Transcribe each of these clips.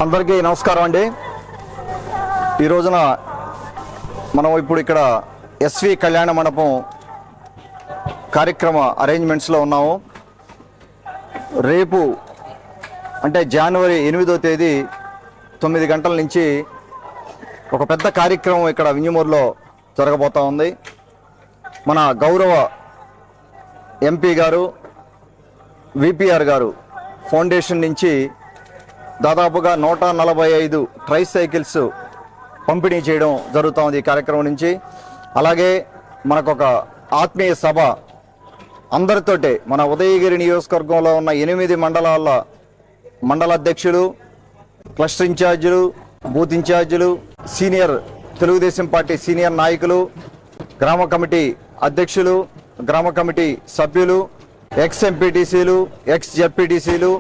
అందరికీ నమస్కారం అండి. ఈ రోజున మనం ఇప్పుడు ఇక్కడ ఎస్వి కళ్యాణ మండపం కార్యక్రమ అరేంజ్మెంట్స్లో ఉన్నాము. రేపు అంటే జనవరి 8వ తేదీ 9 గంటల నుంచి ఒక పెద్ద కార్యక్రమం ఇక్కడ వింజమూరులో జరగబోతూ ఉంది. మన గౌరవ ఎంపీ గారు విపిఆర్ గారు ఫౌండేషన్ నుంచి దాదాపుగా 145 ట్రైసైకిల్స్ పంపిణీ చేయడం జరుగుతుంది ఈ కార్యక్రమం నుంచి. అలాగే మనకొక ఆత్మీయ సభ అందరితోటే మన ఉదయగిరి నియోజకవర్గంలో ఉన్న 8 మండలాల మండల అధ్యక్షులు, క్లస్టర్ ఇన్ఛార్జీలు, బూత్ ఇన్ఛార్జీలు, సీనియర్ తెలుగుదేశం పార్టీ సీనియర్ నాయకులు, గ్రామ కమిటీ అధ్యక్షులు, గ్రామ కమిటీ సభ్యులు, ఎక్స్ ఎంపీటీసీలు, ఎక్స్ జెడ్పీటీసీలు,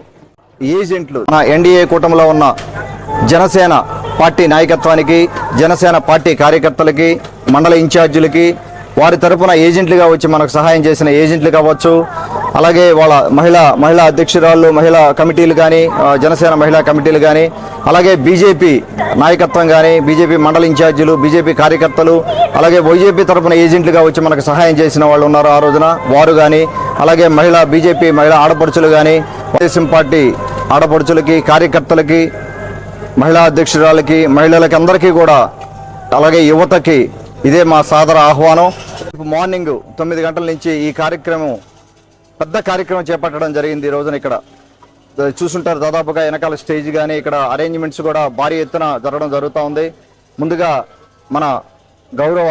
ఏజెంట్లు, మన ఎన్డీఏ కూటమిలో ఉన్న జనసేన పార్టీ నాయకత్వానికి, జనసేన పార్టీ కార్యకర్తలకి, మండల ఇన్ఛార్జీలకి, వారి తరఫున ఏజెంట్లుగా వచ్చి మనకు సహాయం చేసిన ఏజెంట్లు కావచ్చు, అలాగే వాళ్ళ మహిళా అధ్యక్షురాళ్ళు, మహిళా కమిటీలు కానీ, జనసేన మహిళా కమిటీలు కానీ, అలాగే బీజేపీ నాయకత్వం కానీ, బీజేపీ మండల ఇన్ఛార్జీలు, బీజేపీ కార్యకర్తలు, అలాగే వైజేపీ తరఫున ఏజెంట్లుగా వచ్చి మనకు సహాయం చేసిన వాళ్ళు ఉన్నారు ఆ రోజున, వారు కానీ, అలాగే బీజేపీ మహిళా ఆడపడుచులు కానీ, తెలుగుదేశం పార్టీ ఆడపడుచులకి, కార్యకర్తలకి, మహిళా అధ్యక్షురాలకి, మహిళలకి అందరికీ కూడా, అలాగే యువతకి ఇదే మా సాదర ఆహ్వానం. మార్నింగ్ 9 గంటల నుంచి ఈ కార్యక్రమం పెద్ద కార్యక్రమం చేపట్టడం జరిగింది. ఈ రోజున ఇక్కడ చూసుంటారు, దాదాపుగా వెనకాల స్టేజ్ కానీ ఇక్కడ అరేంజ్మెంట్స్ కూడా భారీ ఎత్తున జరగడం జరుగుతూ ఉంది. ముందుగా మన గౌరవ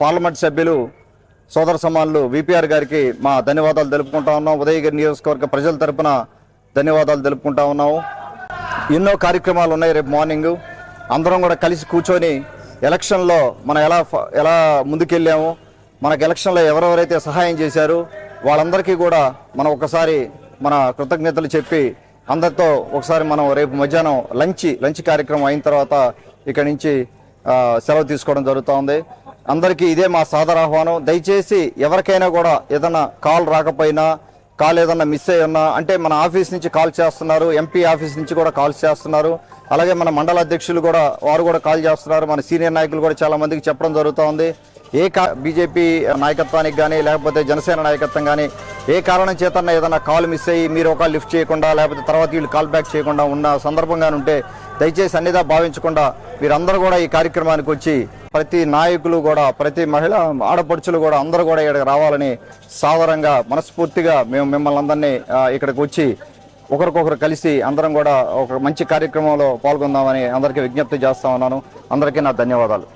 పార్లమెంట్ సభ్యులు సోదర సమానులు విపిఆర్ గారికి మా ధన్యవాదాలు తెలుపుకుంటా ఉన్నాం. ఉదయగిరి నియోజకవర్గ ప్రజల తరపున ధన్యవాదాలు తెలుపుకుంటా ఉన్నాము. ఎన్నో కార్యక్రమాలు ఉన్నాయి రేపు మార్నింగ్. అందరం కూడా కలిసి కూర్చొని ఎలక్షన్లో మనం ఎలా ముందుకెళ్ళాము, మనకు ఎలక్షన్లో ఎవరెవరైతే సహాయం చేశారు వాళ్ళందరికీ కూడా మనం ఒకసారి మన కృతజ్ఞతలు చెప్పి అందరితో ఒకసారి మనం రేపు మధ్యాహ్నం లంచ్ కార్యక్రమం అయిన తర్వాత ఇక్కడి నుంచి సెలవు తీసుకోవడం జరుగుతూ ఉంది. అందరికీ ఇదే మా సాదర ఆహ్వానం. దయచేసి ఎవరికైనా కూడా ఏదైనా కాల్ రాకపోయినా, కాల్ ఏదన్నా మిస్ అయ్యి ఉన్నా అంటే మన ఆఫీస్ నుంచి కాల్ చేస్తున్నారు, ఎంపీ ఆఫీస్ నుంచి కూడా కాల్స్ చేస్తున్నారు, అలాగే మన మండల అధ్యక్షులు కూడా వారు కూడా కాల్ చేస్తున్నారు, మన సీనియర్ నాయకులు కూడా చాలా మందికి చెప్పడం జరుగుతూ ఉంది. బీజేపీ నాయకత్వానికి కానీ లేకపోతే జనసేన నాయకత్వం కానీ ఏ కారణం చేతన్నా ఏదైనా కాల్ మిస్ అయ్యి మీరు ఒక లిఫ్ట్ చేయకుండా లేకపోతే తర్వాత వీళ్ళు కాల్ బ్యాక్ చేయకుండా ఉన్న సందర్భంగా ఉంటే దయచేసి అన్నిదా భావించకుండా మీరందరూ కూడా ఈ కార్యక్రమానికి వచ్చి ప్రతి నాయకులు కూడా, ప్రతి మహిళ ఆడపడుచులు కూడా అందరూ కూడా ఇక్కడికి రావాలని సాదరంగా మనస్ఫూర్తిగా మేము మిమ్మల్ని అందరినీ ఇక్కడికి వచ్చి ఒకరికొకరు కలిసి అందరం కూడా ఒక మంచి కార్యక్రమంలో పాల్గొందామని అందరికీ విజ్ఞప్తి చేస్తా ఉన్నాను. అందరికీ నా ధన్యవాదాలు.